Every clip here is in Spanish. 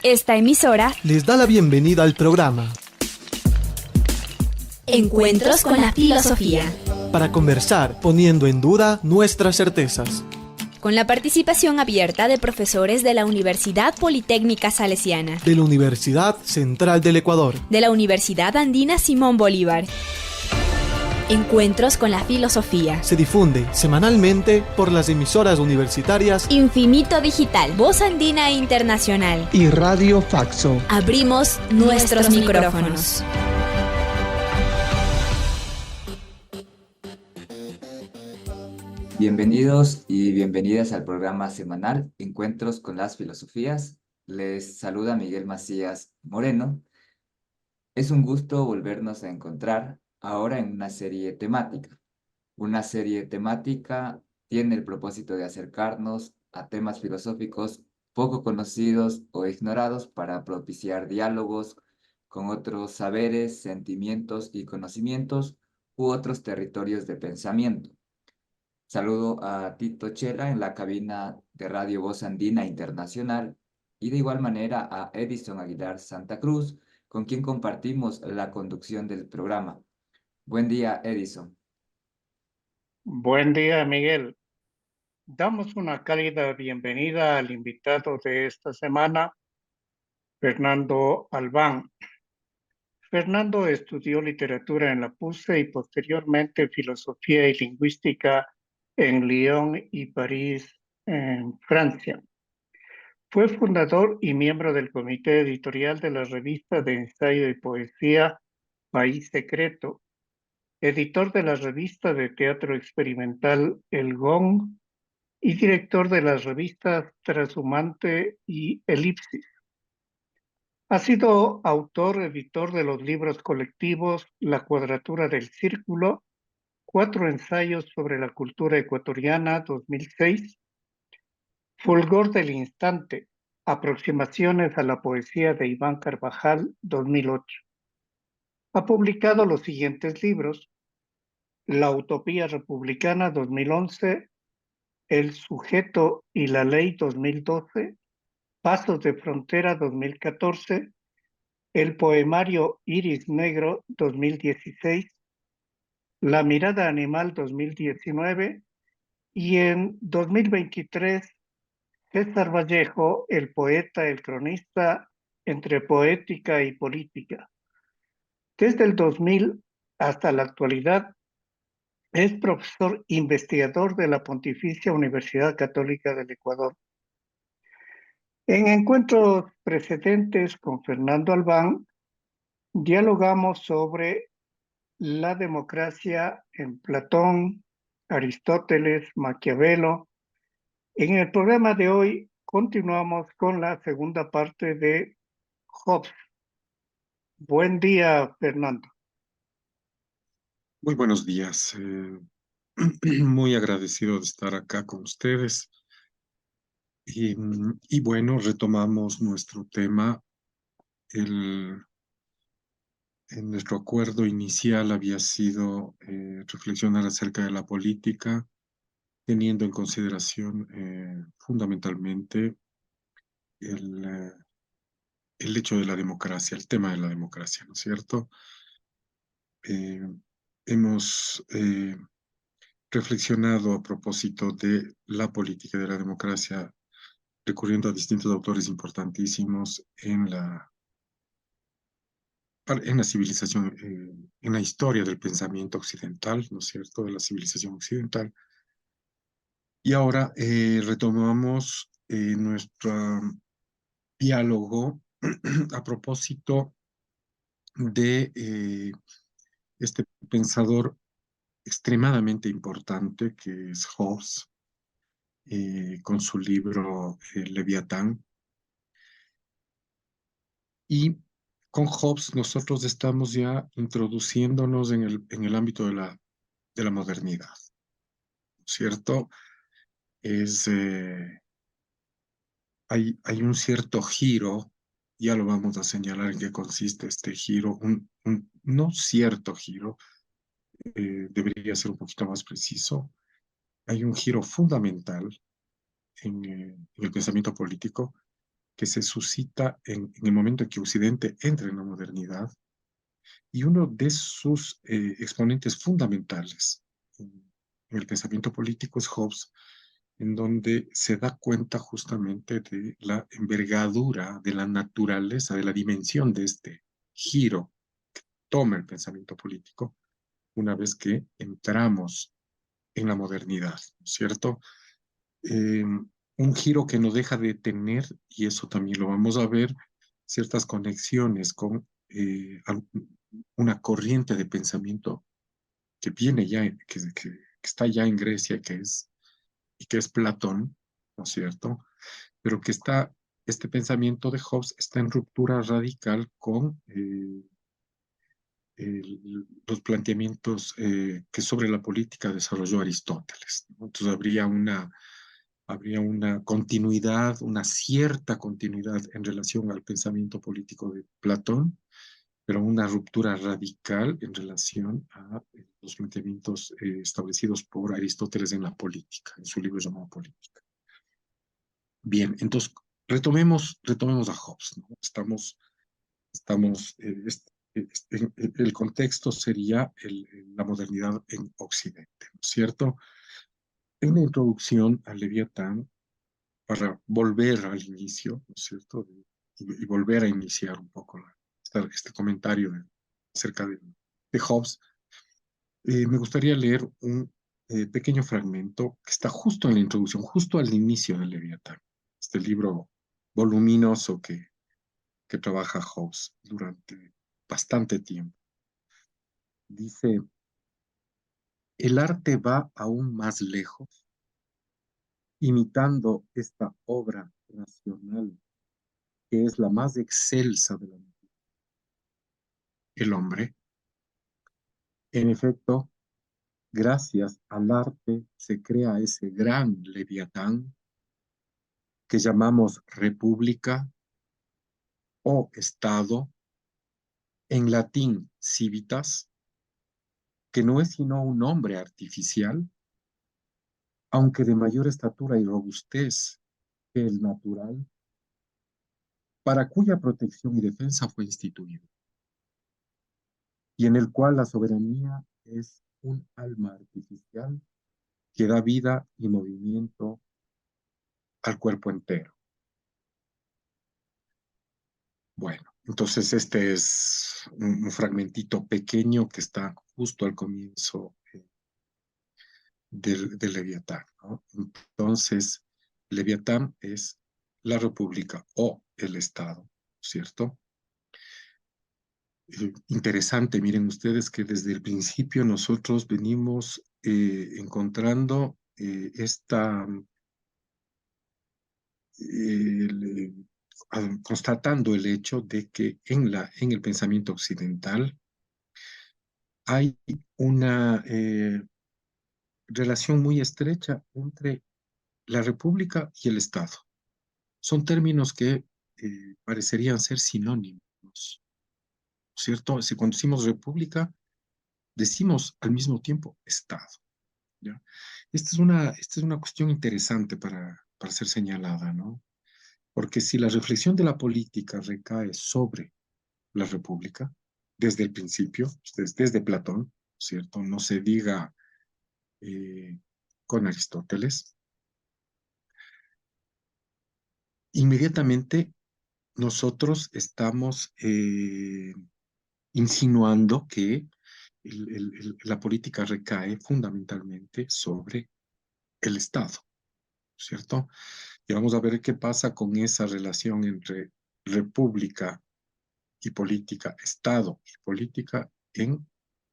Esta emisora les da la bienvenida al programa Encuentros con la Filosofía, para conversar poniendo en duda nuestras certezas, con la participación abierta de profesores de la Universidad Politécnica Salesiana, de la Universidad Central del Ecuador, de la Universidad Andina Simón Bolívar. Encuentros con la Filosofía. Se difunde semanalmente por las emisoras universitarias Infinito Digital, Voz Andina Internacional y Radio Faxo. Abrimos nuestros micrófonos. Bienvenidos y bienvenidas al programa semanal Encuentros con las Filosofías. Les saluda Miguel Macías Moreno. Es un gusto volvernos a encontrar ahora en una serie temática. Una serie temática tiene el propósito de acercarnos a temas filosóficos poco conocidos o ignorados para propiciar diálogos con otros saberes, sentimientos y conocimientos u otros territorios de pensamiento. Saludo a Tito Chela en la cabina de Radio Voz Andina Internacional y de igual manera a Edison Aguilar Santa Cruz, con quien compartimos la conducción del programa. Buen día, Edison. Buen día, Miguel. Damos una cálida bienvenida al invitado de esta semana, Fernando Albán. Fernando estudió literatura en la PUCE y posteriormente filosofía y lingüística en Lyon y París, en Francia. Fue fundador y miembro del comité editorial de la revista de ensayo y poesía País Secreto, editor de la revista de teatro experimental El Gong y director de las revistas Trashumante y Elipsis. Ha sido autor, editor de los libros colectivos La Cuadratura del Círculo, 4 ensayos sobre la cultura ecuatoriana, 2006, Fulgor del Instante, aproximaciones a la poesía de Iván Carvajal, 2008. Ha publicado los siguientes libros: La Utopía Republicana, 2011, El Sujeto y la Ley, 2012, Pasos de Frontera, 2014, el poemario Iris Negro, 2016, La Mirada Animal, 2019, y en 2023, César Vallejo, el poeta, el cronista, entre poética y política. Desde el 2000 hasta la actualidad, es profesor investigador de la Pontificia Universidad Católica del Ecuador. En encuentros precedentes con Fernando Albán, dialogamos sobre la democracia en Platón, Aristóteles, Maquiavelo. En el programa de hoy continuamos con la segunda parte de Hobbes. Buen día, Fernando. Muy buenos días. Muy agradecido de estar acá con ustedes. Y bueno, retomamos nuestro tema. En nuestro acuerdo inicial había sido reflexionar acerca de la política, teniendo en consideración fundamentalmente el hecho de la democracia, el tema de la democracia, ¿no es cierto? Hemos reflexionado a propósito de la política de la democracia, recurriendo a distintos autores importantísimos en la civilización, en la historia del pensamiento occidental, ¿no es cierto?, de la civilización occidental. Y ahora retomamos nuestro diálogo a propósito de este pensador extremadamente importante que es Hobbes, con su libro Leviatán. Y con Hobbes nosotros estamos ya introduciéndonos en el ámbito de la modernidad, ¿cierto? Hay un cierto giro, ya lo vamos a señalar en qué consiste este giro, no cierto giro, debería ser un poquito más preciso. Hay un giro fundamental en el pensamiento político que se suscita en el momento en que Occidente entra en la modernidad, y uno de sus exponentes fundamentales en el pensamiento político es Hobbes, en donde se da cuenta justamente de la envergadura, de la naturaleza, de la dimensión de este giro que toma el pensamiento político una vez que entramos en la modernidad, ¿no es cierto? Un giro que no deja de tener, y eso también lo vamos a ver, ciertas conexiones con una corriente de pensamiento que viene ya, que está ya en Grecia, y que es Platón, ¿no es cierto? Pero que este pensamiento de Hobbes está en ruptura radical con los planteamientos que sobre la política desarrolló Aristóteles, ¿no? Entonces habría una continuidad, una cierta continuidad en relación al pensamiento político de Platón, pero una ruptura radical en relación a los planteamientos establecidos por Aristóteles en la política, en su libro llamado Política. Bien, entonces retomemos a Hobbes, ¿no? El contexto sería la modernidad en Occidente, ¿no es cierto? En una introducción al Leviatán, para volver al inicio, ¿no es cierto? Y volver a iniciar un poco este comentario acerca de Hobbes, me gustaría leer un pequeño fragmento que está justo en la introducción, justo al inicio del Leviatán, este libro voluminoso que trabaja Hobbes durante bastante tiempo. Dice, el arte va aún más lejos, imitando esta obra racional que es la más excelsa de la naturaleza, el hombre. En efecto, gracias al arte se crea ese gran Leviatán que llamamos república o Estado, en latín civitas, que no es sino un hombre artificial, aunque de mayor estatura y robustez que el natural, para cuya protección y defensa fue instituido, y en el cual la soberanía es un alma artificial que da vida y movimiento al cuerpo entero. Bueno, entonces este es un fragmentito pequeño que está justo al comienzo del Leviatán, ¿no? Entonces, Leviatán es la república o el Estado, ¿cierto? Interesante, miren ustedes que desde el principio nosotros venimos encontrando constatando el hecho de que en el pensamiento occidental hay una relación muy estrecha entre la república y el Estado. Son términos que parecerían ser sinónimos, ¿cierto? Si cuando decimos república, decimos al mismo tiempo Estado, ¿ya? Esta es una cuestión interesante para ser señalada, ¿no? Porque si la reflexión de la política recae sobre la república, desde el principio, desde Platón, ¿cierto? No se diga con Aristóteles, inmediatamente nosotros estamos insinuando que la política recae fundamentalmente sobre el Estado, ¿cierto? Y vamos a ver qué pasa con esa relación entre república y política, Estado y política en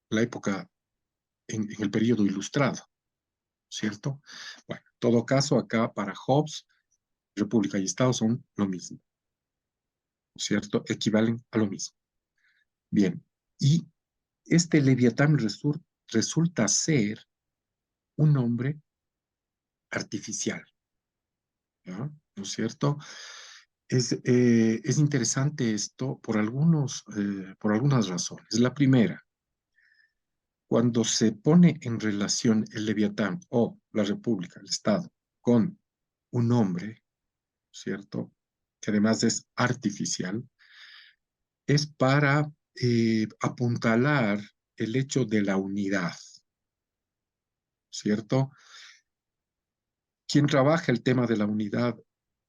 la época, en el periodo ilustrado, ¿cierto? Bueno, en todo caso, acá para Hobbes, república y Estado son lo mismo, ¿cierto? Equivalen a lo mismo. Bien, y este Leviatán resulta ser un hombre artificial, ¿no? ¿No es cierto? Es interesante esto por algunas razones. La primera, cuando se pone en relación el Leviatán o la República, el Estado, con un hombre, ¿cierto? que además es artificial, es para apuntalar el hecho de la unidad, ¿cierto? Quien trabaja el tema de la unidad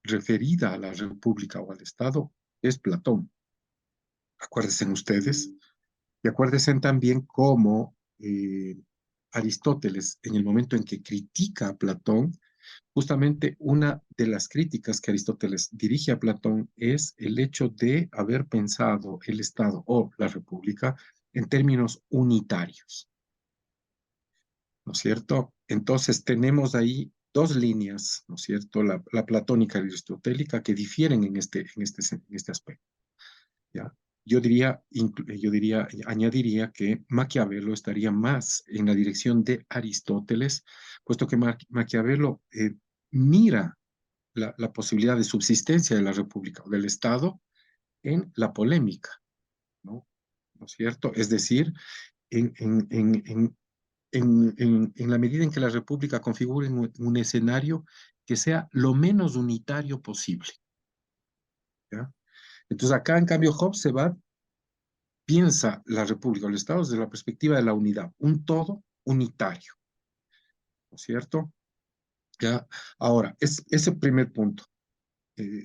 referida a la República o al Estado es Platón. Acuérdense ustedes, y acuérdense también cómo Aristóteles, en el momento en que critica a Platón, justamente una de las críticas que Aristóteles dirige a Platón es el hecho de haber pensado el Estado o la República en términos unitarios, ¿no es cierto? Entonces tenemos ahí dos líneas, ¿no es cierto? La platónica y la aristotélica que difieren en este aspecto, ¿ya? Yo añadiría que Maquiavelo estaría más en la dirección de Aristóteles, puesto que Maquiavelo mira la posibilidad de subsistencia de la República o del Estado en la polémica, ¿no? ¿No es cierto? Es decir, en, en, en, en, en la medida en que la República configure un escenario que sea lo menos unitario posible, ¿ya? Entonces acá, en cambio, Hobbes piensa la República o el Estado desde la perspectiva de la unidad, un todo unitario, ¿no es cierto? ¿Ya? Ahora, ese primer punto.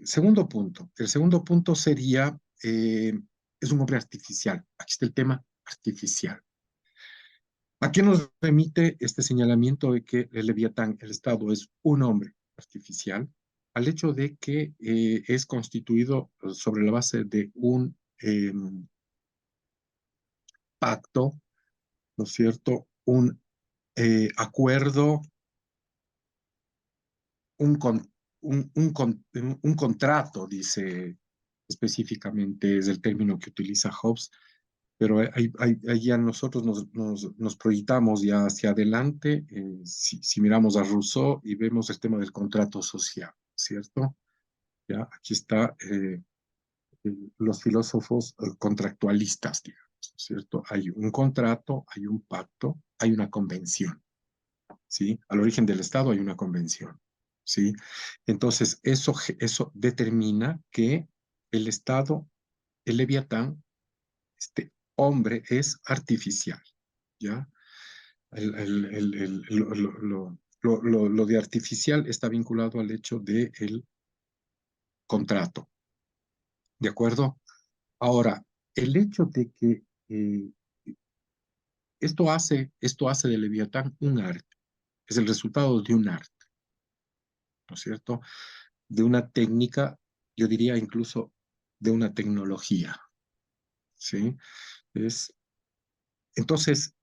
Segundo punto. El segundo punto sería, es un hombre artificial. Aquí está el tema artificial. ¿A qué nos remite este señalamiento de que el Leviatán, el Estado, es un hombre artificial? Al hecho de que es constituido sobre la base de un pacto, ¿no es cierto? Un acuerdo, un, con, un contrato, dice específicamente, es el término que utiliza Hobbes, pero ahí ya nosotros nos proyectamos ya hacia adelante, si miramos a Rousseau y vemos el tema del contrato social, ¿cierto? Ya, aquí está los filósofos contractualistas, digamos, ¿cierto? Hay un contrato, hay un pacto, hay una convención, ¿sí? Al origen del Estado hay una convención, ¿sí? Entonces, eso determina que el Estado, el Leviatán, este hombre es artificial, ¿ya? Lo de artificial está vinculado al hecho del contrato, ¿de acuerdo? Ahora, el hecho de que esto hace de Leviatán un arte, es el resultado de un arte, ¿no es cierto? De una técnica, yo diría incluso de una tecnología, ¿sí? Es, entonces,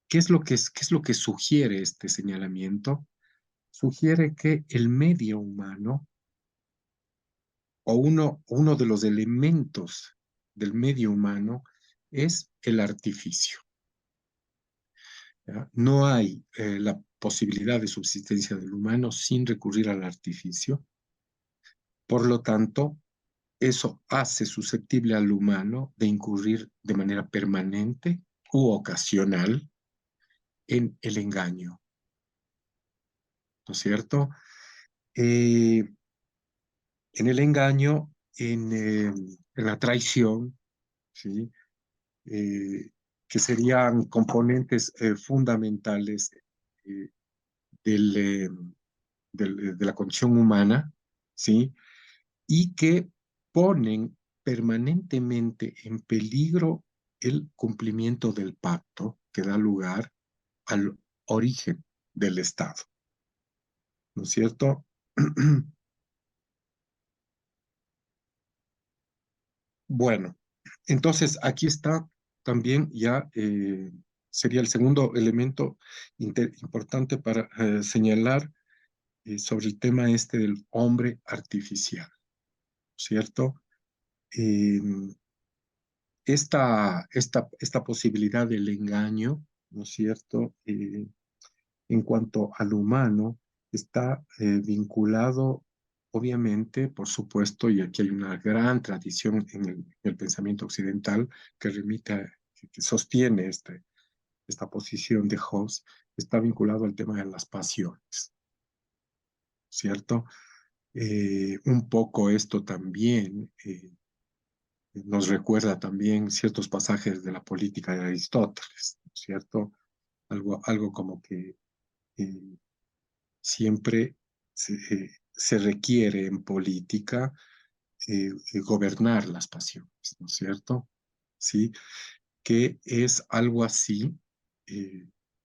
qué es lo que sugiere este señalamiento? Sugiere que el medio humano o uno de los elementos del medio humano es el artificio, ¿ya? No hay la posibilidad de subsistencia del humano sin recurrir al artificio. Por lo tanto, eso hace susceptible al humano de incurrir de manera permanente u ocasional en el engaño, ¿no es cierto? En el engaño, en la traición, ¿sí? Eh, que serían componentes fundamentales eh, del, de la condición humana, ¿sí? Y que ponen permanentemente en peligro el cumplimiento del pacto que da lugar al origen del Estado, ¿no es cierto? Bueno, entonces aquí está también ya, sería el segundo elemento importante para señalar sobre el tema este del hombre artificial, ¿cierto? Eh, esta posibilidad del engaño, ¿no es cierto? En cuanto al humano, está vinculado, obviamente, por supuesto, y aquí hay una gran tradición en el pensamiento occidental que que sostiene esta posición de Hobbes, está vinculado al tema de las pasiones, ¿cierto? Un poco esto también nos recuerda también ciertos pasajes de la política de Aristóteles, ¿no es cierto? Algo como que siempre se requiere en política gobernar las pasiones, ¿no es cierto? ¿Sí? Que es algo así,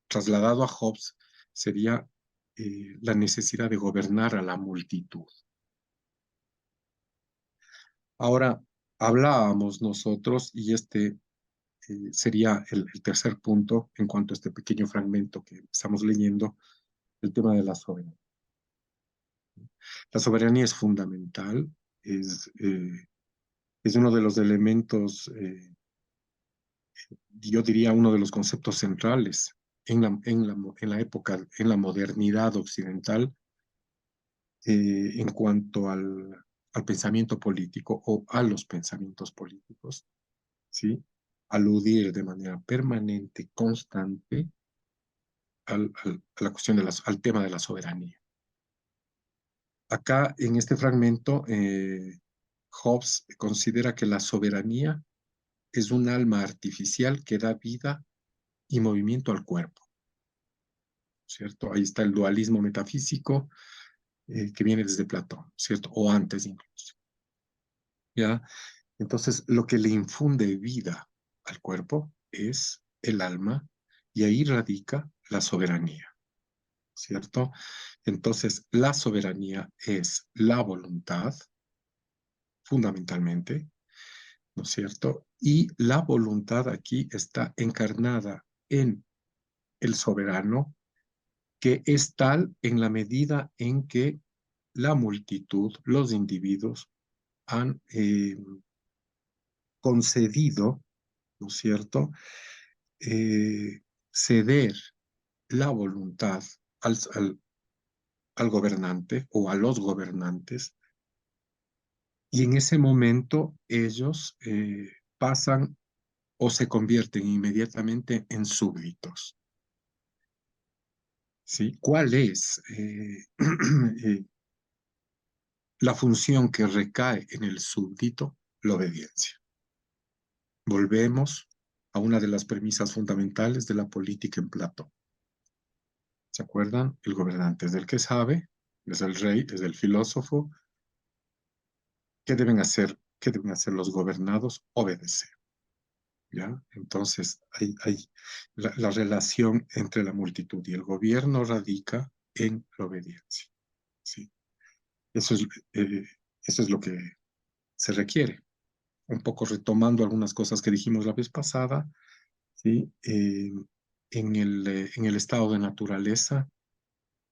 trasladado a Hobbes, sería la necesidad de gobernar a la multitud. Ahora, hablábamos nosotros, y este sería el tercer punto en cuanto a este pequeño fragmento que estamos leyendo, el tema de la soberanía. La soberanía es fundamental, es uno de los elementos, yo diría uno de los conceptos centrales en la época, en la modernidad occidental, en cuanto al pensamiento político o a los pensamientos políticos, ¿sí? Aludir de manera permanente, constante, a la cuestión al tema de la soberanía. Acá, en este fragmento, Hobbes considera que la soberanía es un alma artificial que da vida y movimiento al cuerpo, ¿cierto? Ahí está el dualismo metafísico que viene desde Platón, ¿cierto? O antes incluso, ¿ya? Entonces, lo que le infunde vida al cuerpo es el alma y ahí radica la soberanía, ¿cierto? Entonces, la soberanía es la voluntad, fundamentalmente, ¿no es cierto? Y la voluntad aquí está encarnada en el soberano, que es tal en la medida en que la multitud, los individuos, han concedido, ¿no es cierto?, ceder la voluntad al gobernante o a los gobernantes, y en ese momento ellos pasan o se convierten inmediatamente en súbditos. ¿Sí? ¿Cuál es la función que recae en el súbdito? La obediencia. Volvemos a una de las premisas fundamentales de la política en Platón. ¿Se acuerdan? El gobernante es el que sabe, es el rey, es el filósofo. ¿Qué deben hacer? ¿Qué deben hacer los gobernados? Obedecer. ¿Ya? Entonces, la relación entre la multitud y el gobierno radica en la obediencia. ¿Sí? Eso es lo que se requiere. Un poco retomando algunas cosas que dijimos la vez pasada, ¿sí? En el estado de naturaleza,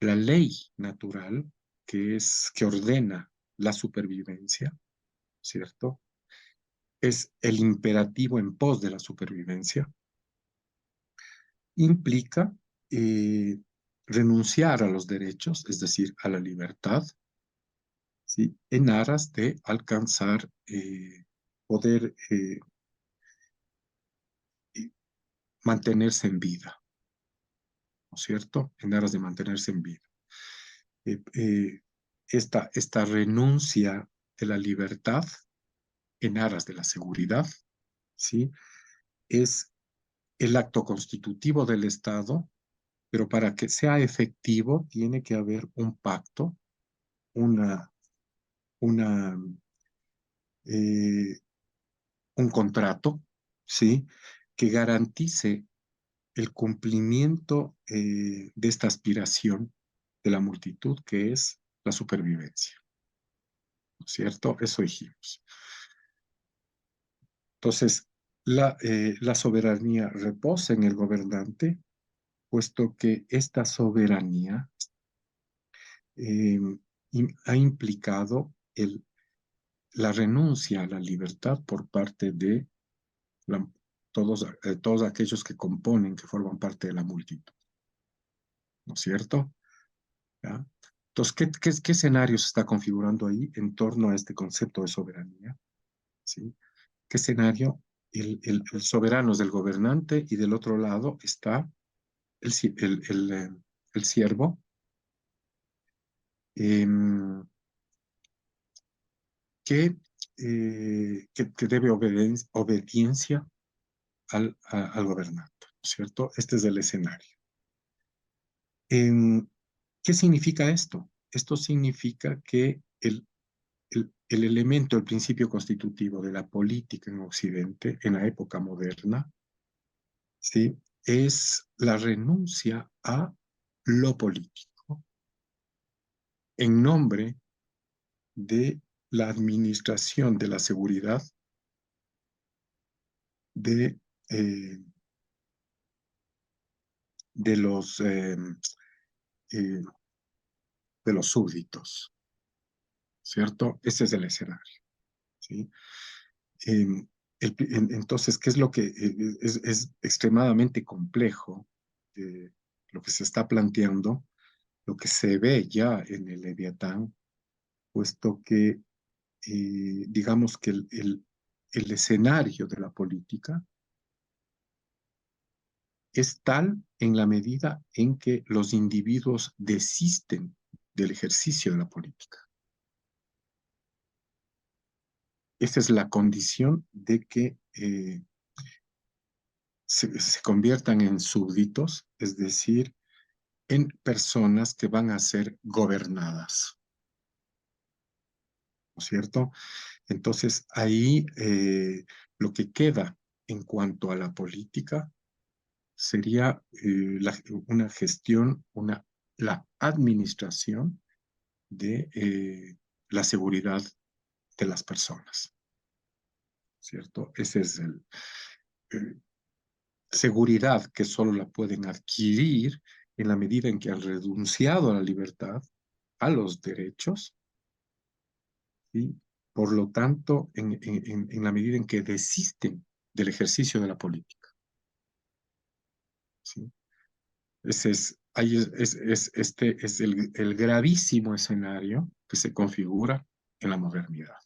la ley natural, que ordena la supervivencia, ¿cierto? Es el imperativo en pos de la supervivencia, implica renunciar a los derechos, es decir, a la libertad, ¿sí? En aras de alcanzar poder mantenerse en vida, ¿no es cierto? En aras de mantenerse en vida. Esta renuncia de la libertad en aras de la seguridad, ¿sí? Es el acto constitutivo del Estado, pero para que sea efectivo tiene que haber un pacto, una, eh, un contrato, ¿sí? Que garantice el cumplimiento de esta aspiración de la multitud, que es la supervivencia, ¿no es cierto? Eso dijimos. Entonces, la soberanía reposa en el gobernante, puesto que esta soberanía ha implicado la renuncia a la libertad por parte de todos aquellos que forman parte de la multitud, ¿no es cierto? ¿Ya? Entonces, ¿qué escenario se está configurando ahí en torno a este concepto de soberanía? ¿Sí? ¿Qué escenario? El soberano es el gobernante y del otro lado está el siervo, que debe obediencia al gobernante, ¿no es cierto? Este es el escenario. ¿Qué significa esto? Esto significa que el elemento, el principio constitutivo de la política en Occidente, en la época moderna, ¿sí?, es la renuncia a lo político en nombre de la administración de la seguridad de, eh, de los, eh, eh, de los súbditos, ¿cierto? Ese es el escenario, ¿sí? Entonces, ¿qué es lo que es extremadamente complejo? Lo que se está planteando, lo que se ve ya en el Leviatán, puesto que digamos que el escenario de la política es tal en la medida en que los individuos desisten del ejercicio de la política. Esa es la condición de que se conviertan en súbditos, es decir, en personas que van a ser gobernadas, ¿no es cierto? Entonces, ahí lo que queda en cuanto a la política sería una gestión, la administración de la seguridad de las personas, ¿cierto? Ese es seguridad que solo la pueden adquirir en la medida en que han renunciado a la libertad, a los derechos, y por lo tanto, en la medida en que desisten del ejercicio de la política, ¿sí? Este es el gravísimo escenario que se configura en la modernidad.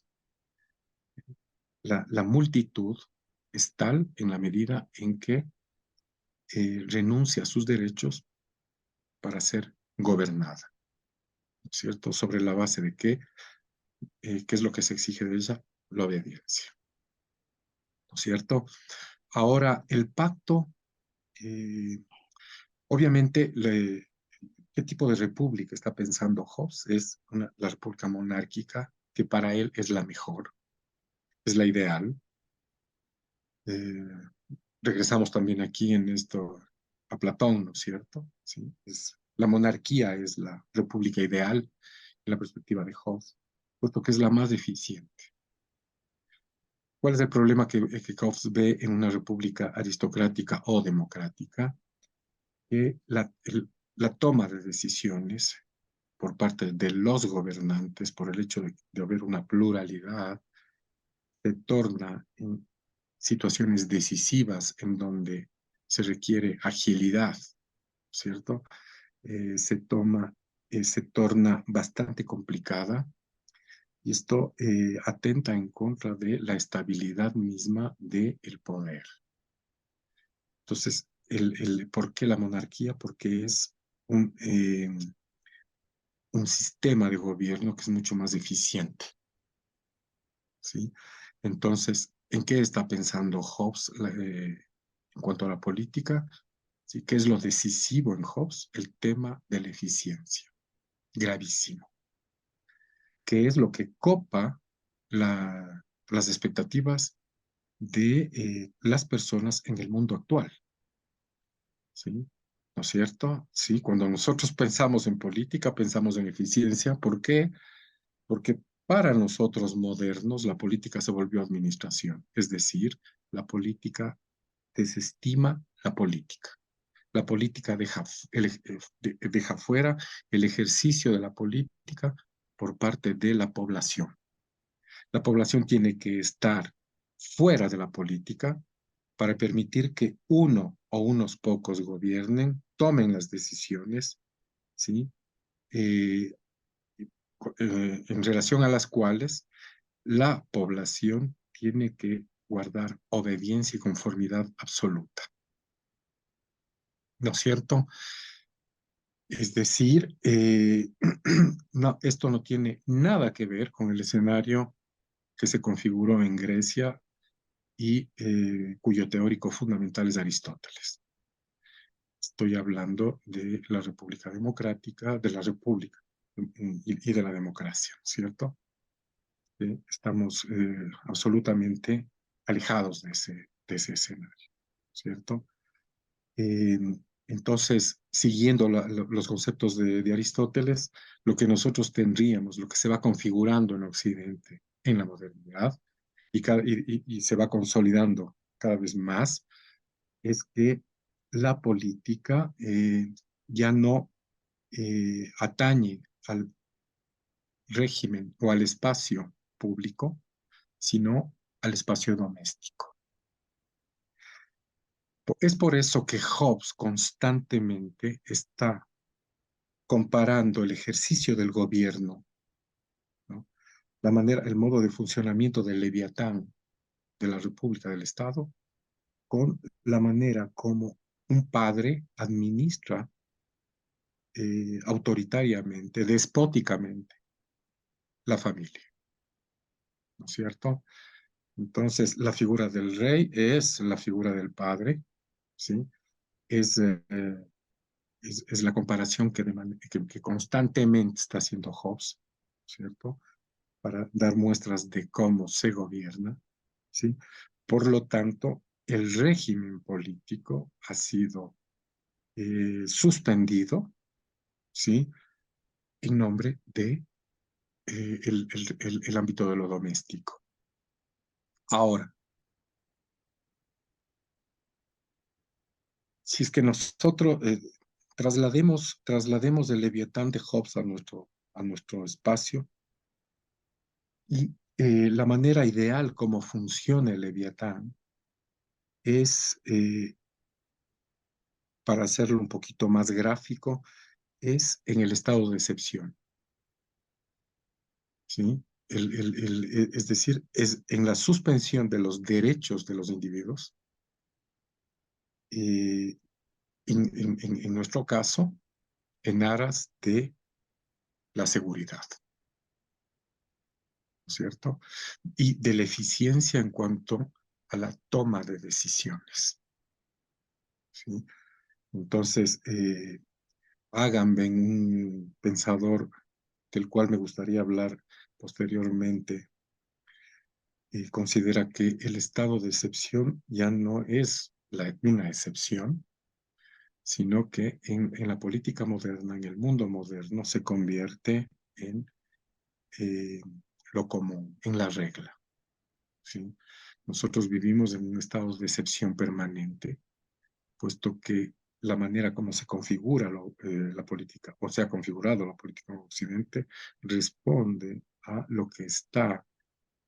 La multitud es tal en la medida en que renuncia a sus derechos para ser gobernada, ¿no es cierto? Sobre la base de ¿qué es lo que se exige de ella? La obediencia, ¿no es cierto? Ahora, el pacto, obviamente, ¿qué tipo de república está pensando Hobbes? Es la república monárquica, que para él es la mejor, es la ideal. Regresamos también aquí en esto a Platón, ¿no es cierto? ¿Sí? La monarquía es la república ideal en la perspectiva de Hobbes, puesto que es la más eficiente. ¿Cuál es el problema que Hobbes ve en una república aristocrática o democrática? Que la toma de decisiones por parte de los gobernantes, por el hecho de haber una pluralidad, se torna en situaciones decisivas en donde se requiere agilidad, ¿cierto? Se torna bastante complicada, y esto atenta en contra de la estabilidad misma del poder. Entonces, ¿por qué la monarquía? Porque es un sistema de gobierno que es mucho más eficiente, ¿sí? Entonces, ¿en qué está pensando Hobbes en cuanto a la política? ¿Sí? ¿Qué es lo decisivo en Hobbes? El tema de la eficiencia, gravísimo. ¿Qué es lo que copa las expectativas de las personas en el mundo actual? ¿Sí? ¿No es cierto? Sí, cuando nosotros pensamos en política, pensamos en eficiencia. ¿Por qué? Porque para nosotros modernos la política se volvió administración, es decir, la política desestima la política. La política deja fuera el ejercicio de la política por parte de la población. La población tiene que estar fuera de la política para permitir que uno o unos pocos gobiernen, tomen las decisiones, ¿sí? En relación a las cuales la población tiene que guardar obediencia y conformidad absoluta, ¿no es cierto? Es decir, no, esto no tiene nada que ver con el escenario que se configuró en Grecia y cuyo teórico fundamental es Aristóteles. Estoy hablando de la República Democrática, de la República y de la democracia, ¿cierto? Estamos absolutamente alejados de ese escenario, ¿cierto? Entonces, siguiendo los conceptos de Aristóteles, lo que nosotros tendríamos, lo que se va configurando en Occidente, en la modernidad, y se va consolidando cada vez más, es que la política ya no atañe al régimen o al espacio público, sino al espacio doméstico. Es por eso que Hobbes constantemente está comparando el ejercicio del gobierno, ¿no? La manera, el modo de funcionamiento del Leviatán de la República del Estado con la manera como un padre administra autoritariamente, despóticamente, la familia, ¿no es cierto? Entonces, la figura del rey es la figura del padre, ¿sí? Es la comparación que constantemente está haciendo Hobbes, ¿cierto? Para dar muestras de cómo se gobierna, ¿sí? Por lo tanto, el régimen político ha sido suspendido, ¿sí? En nombre de el ámbito de lo doméstico. Ahora, si es que nosotros traslademos el Leviatán de Hobbes a nuestro espacio y la manera ideal como funciona el Leviatán es, para hacerlo un poquito más gráfico, es en el estado de excepción, ¿sí? Es decir, es en la suspensión de los derechos de los individuos, en nuestro caso, en aras de la seguridad, ¿no es cierto? Y de la eficiencia en cuanto a la toma de decisiones, ¿sí? Entonces, Agamben, un pensador del cual me gustaría hablar posteriormente, considera que el estado de excepción ya no es una excepción, sino que en la política moderna, en el mundo moderno, se convierte en lo común, en la regla, ¿sí? Nosotros vivimos en un estado de excepción permanente, puesto que la manera como se configura la política, o se ha configurado la política en Occidente, responde a lo que está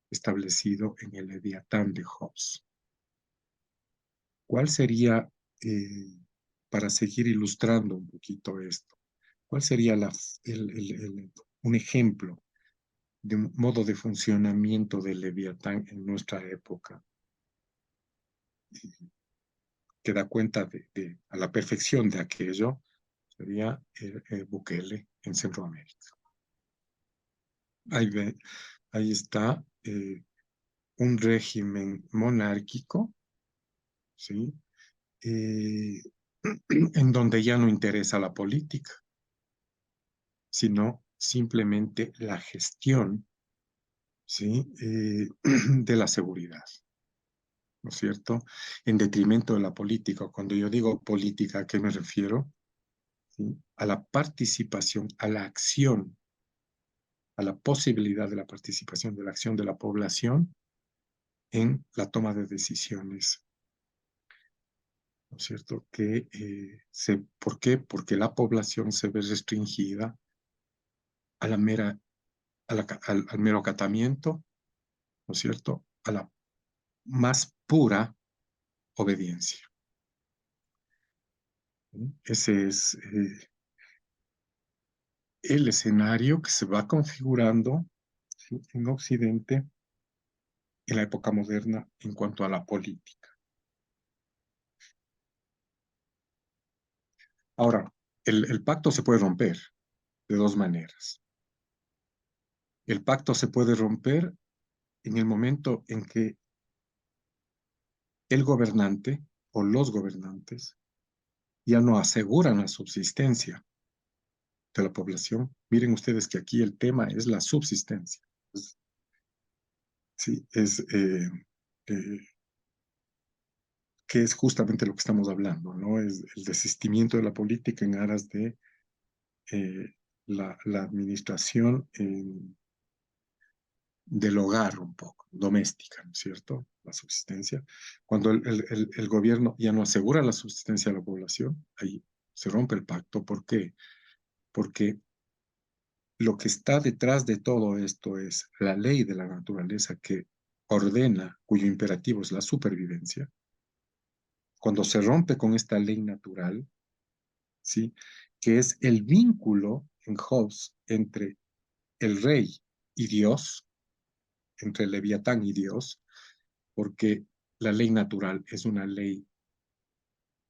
establecido en el Leviatán de Hobbes. ¿Cuál sería, para seguir ilustrando un poquito esto, cuál sería un ejemplo de un modo de funcionamiento del Leviatán en nuestra época, que da cuenta a la perfección de aquello? Sería Bukele en Centroamérica. Ahí está un régimen monárquico, ¿sí? En donde ya no interesa la política, sino simplemente la gestión, ¿sí? De la seguridad, ¿no es cierto? En detrimento de la política. Cuando yo digo política, ¿a qué me refiero? ¿Sí? A la participación, a la acción, a la posibilidad de la participación, de la acción de la población en la toma de decisiones, ¿no es cierto? ¿Por qué? Porque la población se ve restringida a la al mero acatamiento, ¿no es cierto? A la más pura obediencia. Ese es el escenario que se va configurando, ¿sí?, en Occidente en la época moderna en cuanto a la política. Ahora, el pacto se puede romper de dos maneras. El pacto se puede romper en el momento en que el gobernante o los gobernantes ya no aseguran la subsistencia de la población. Miren ustedes que aquí el tema es la subsistencia. Sí, que es justamente lo que estamos hablando, ¿no? Es el desistimiento de la política en aras de la administración del hogar un poco, doméstica, ¿no es cierto? La subsistencia. Cuando el gobierno ya no asegura la subsistencia de la población, ahí se rompe el pacto. ¿Por qué? Porque lo que está detrás de todo esto es la ley de la naturaleza que ordena, cuyo imperativo es la supervivencia. Cuando se rompe con esta ley natural, ¿sí? Que es el vínculo en Hobbes entre el rey y Dios, entre el Leviatán y Dios, porque la ley natural es una ley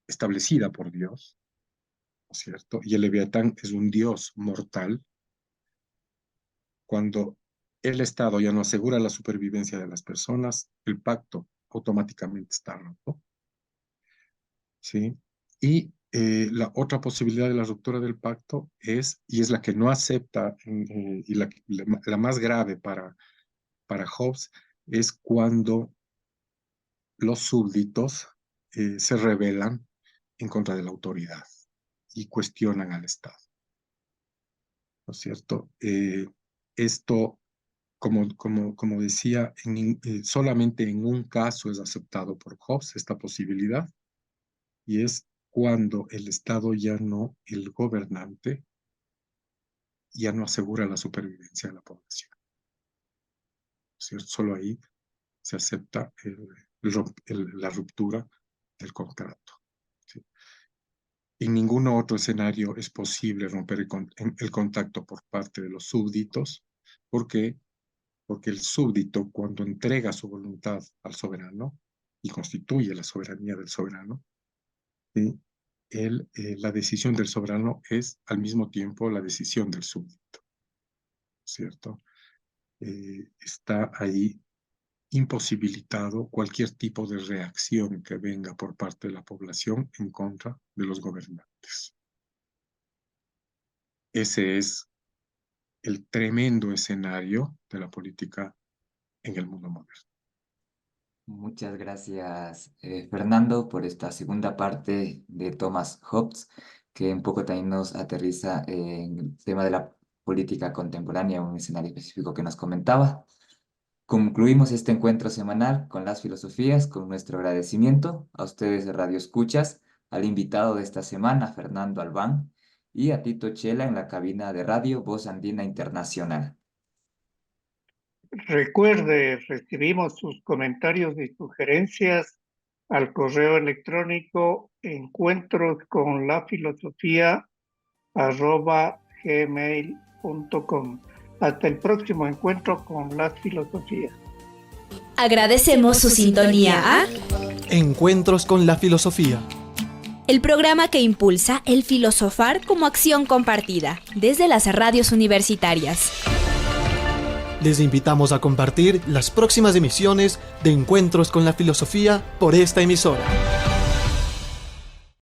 establecida por Dios, ¿no es cierto? Y el Leviatán es un Dios mortal. Cuando el Estado ya no asegura la supervivencia de las personas, el pacto automáticamente está roto, ¿sí? Y la otra posibilidad de la ruptura del pacto es, y es la que no acepta, y la más grave para Hobbes, es cuando los súbditos se rebelan en contra de la autoridad y cuestionan al Estado, ¿no es cierto? Esto, como decía, solamente en un caso es aceptado por Hobbes esta posibilidad, y es cuando el Estado el gobernante, ya no asegura la supervivencia de la población, ¿no es cierto? Solo ahí se acepta la ruptura del contrato, ¿sí? En ningún otro escenario es posible romper el contacto por parte de los súbditos. ¿Por qué? Porque el súbdito, cuando entrega su voluntad al soberano y constituye la soberanía del soberano, ¿sí? La decisión del soberano es al mismo tiempo la decisión del súbdito, ¿cierto? Está ahí imposibilitado cualquier tipo de reacción que venga por parte de la población en contra de los gobernantes. Ese es el tremendo escenario de la política en el mundo moderno. Muchas gracias, Fernando, por esta segunda parte de Thomas Hobbes, que un poco también nos aterriza en el tema de la política contemporánea, un escenario específico que nos comentaba. Concluimos este encuentro semanal con las filosofías, con nuestro agradecimiento a ustedes de Radio Escuchas, al invitado de esta semana, Fernando Albán, y a Tito Chela en la cabina de radio Voz Andina Internacional. Recuerde, recibimos sus comentarios y sugerencias al correo electrónico encuentrosconlafilosofía@gmail.com. Hasta el próximo encuentro con las filosofías. Agradecemos su sintonía a Encuentros con la filosofía. el programa que impulsa el filosofar como acción compartida desde las radios universitarias. Les invitamos a compartir las próximas emisiones de Encuentros con la filosofía por esta emisora.